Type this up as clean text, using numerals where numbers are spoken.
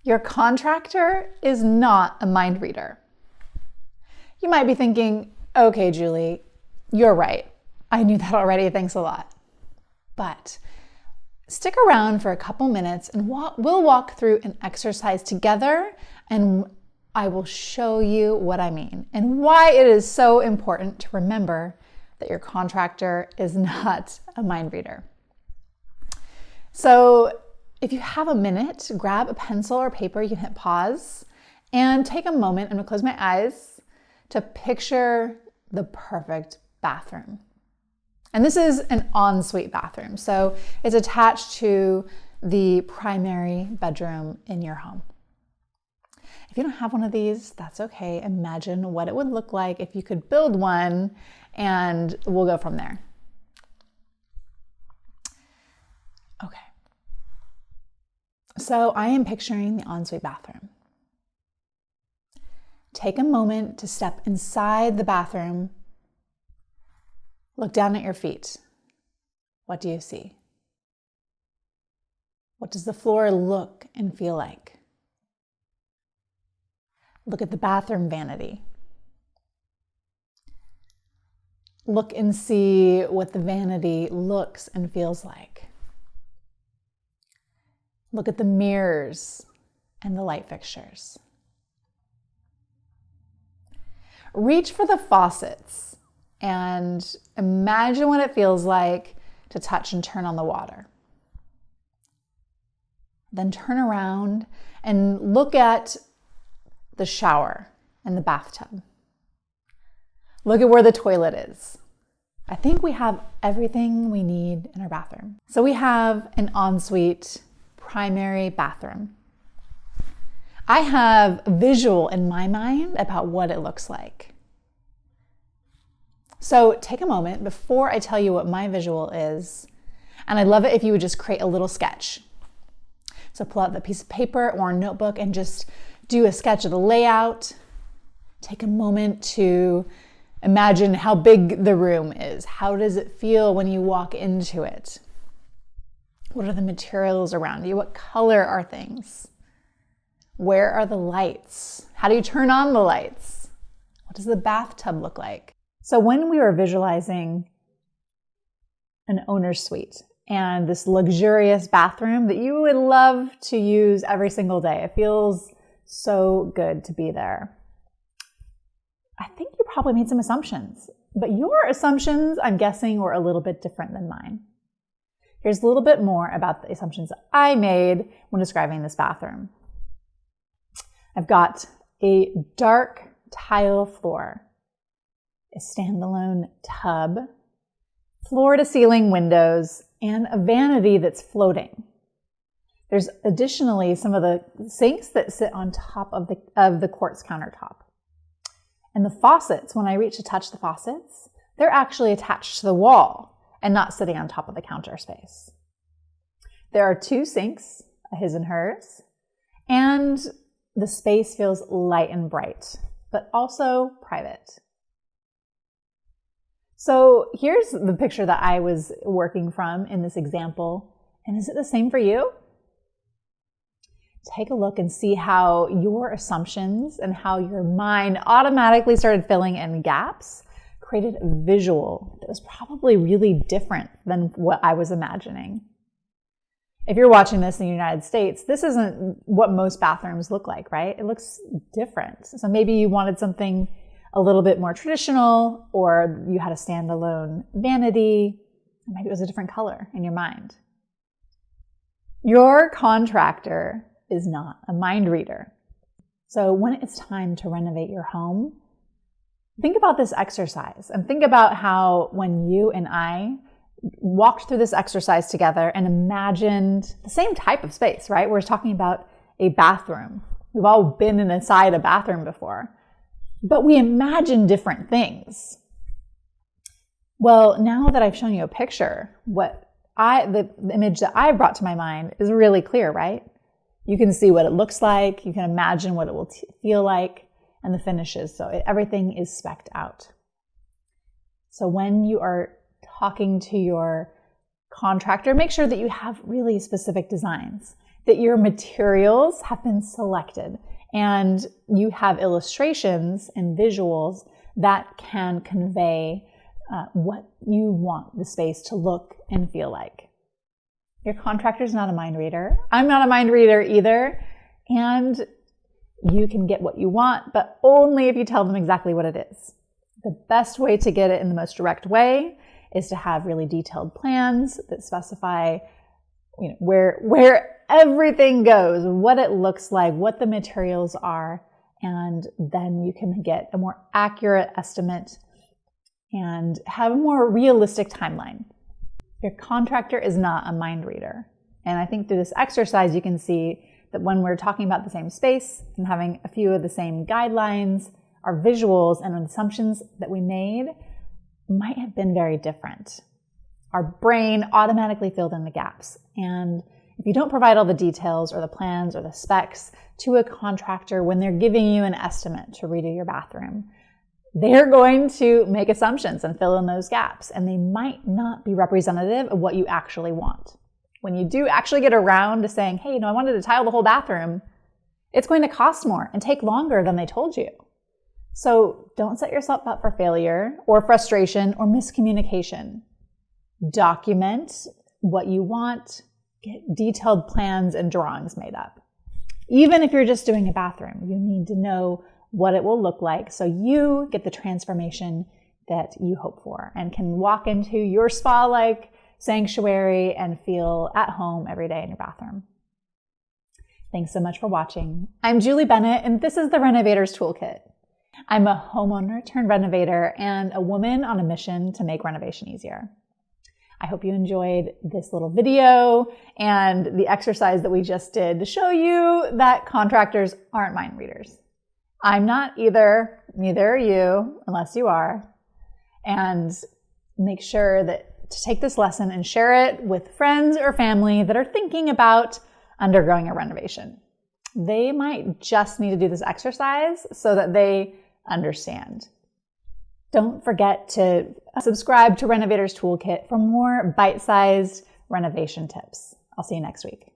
Your contractor is not a mind reader. You might be thinking, okay, Julie, you're right. I knew that already, thanks a lot. But stick around for a couple minutes and we'll walk through an exercise together, and I will show you what I mean and why it is so important to remember that your contractor is not a mind reader. So if you have a minute, grab a pencil or paper, you can hit pause and take a moment. I'm gonna close my eyes to picture the perfect bathroom. And this is an ensuite bathroom. So it's attached to the primary bedroom in your home. If you don't have one of these, that's okay. Imagine what it would look like if you could build one, and we'll go from there. Okay. So I am picturing the ensuite bathroom. Take a moment to step inside the bathroom. Look down at your feet. What do you see? What does the floor look and feel like? Look at the bathroom vanity. Look and see what the vanity looks and feels like. Look at the mirrors and the light fixtures. Reach for the faucets and imagine what it feels like to touch and turn on the water. Then turn around and look at the shower and the bathtub. Look at where the toilet is. I think we have everything we need in our bathroom. So we have an ensuite primary bathroom. I have a visual in my mind about what it looks like. So take a moment before I tell you what my visual is, and I'd love it if you would just create a little sketch. So pull out the piece of paper or a notebook and just do a sketch of the layout. Take a moment to imagine how big the room is. How does it feel when you walk into it? What are the materials around you? What color are things? Where are the lights? How do you turn on the lights? What does the bathtub look like? So when we were visualizing an owner's suite and this luxurious bathroom that you would love to use every single day, it feels so good to be there. I think you probably made some assumptions, but your assumptions, I'm guessing, were a little bit different than mine. Here's a little bit more about the assumptions I made when describing this bathroom. I've got a dark tile floor, a standalone tub, floor-to-ceiling windows, and a vanity that's floating. There's additionally some of the sinks that sit on top of the quartz countertop. And the faucets, when I reach to touch the faucets, they're actually attached to the wall and not sitting on top of the counter space. There are 2 sinks, a his and hers, and the space feels light and bright, but also private. So here's the picture that I was working from in this example. And is it the same for you? Take a look and see how your assumptions and how your mind automatically started filling in gaps created a visual that was probably really different than what I was imagining. If you're watching this in the United States, this isn't what most bathrooms look like, right? It looks different. So maybe you wanted something a little bit more traditional, or you had a standalone vanity, or maybe it was a different color in your mind. Your contractor is not a mind reader. So when it's time to renovate your home, think about this exercise and think about how when you and I walked through this exercise together and imagined the same type of space, right? We're talking about a bathroom. We've all been inside a bathroom before, but we imagine different things. Well, now that I've shown you a picture, the image that I brought to my mind is really clear, right? You can see what it looks like. You can imagine what it will feel like and the finishes. So everything is spec'd out. So when you are talking to your contractor, make sure that you have really specific designs. that your materials have been selected and you have illustrations and visuals that can convey what you want the space to look and feel like. Your contractor's not a mind reader. I'm not a mind reader either. And you can get what you want, but only if you tell them exactly what it is. The best way to get it in the most direct way is to have really detailed plans that specify, where everything goes, what it looks like, what the materials are, and then you can get a more accurate estimate and have a more realistic timeline. Your contractor is not a mind reader. And I think through this exercise, you can see that when we're talking about the same space and having a few of the same guidelines, our visuals and assumptions that we made might have been very different. Our brain automatically filled in the gaps. And if you don't provide all the details or the plans or the specs to a contractor when they're giving you an estimate to redo your bathroom, they're going to make assumptions and fill in those gaps, and they might not be representative of what you actually want. When you do actually get around to saying, hey, I wanted to tile the whole bathroom, it's going to cost more and take longer than they told you. So don't set yourself up for failure or frustration or miscommunication. Document what you want, get detailed plans and drawings made up. Even if you're just doing a bathroom, you need to know what it will look like so you get the transformation that you hope for and can walk into your spa-like sanctuary and feel at home every day in your bathroom. Thanks so much for watching. I'm Julie Bennett, and this is the Renovators Toolkit. I'm a homeowner turned renovator and a woman on a mission to make renovation easier. I hope you enjoyed this little video and the exercise that we just did to show you that contractors aren't mind readers. I'm not either, neither are you, unless you are. And make sure that to take this lesson and share it with friends or family that are thinking about undergoing a renovation. They might just need to do this exercise so that they understand. Don't forget to subscribe to Renovators Toolkit for more bite-sized renovation tips. I'll see you next week.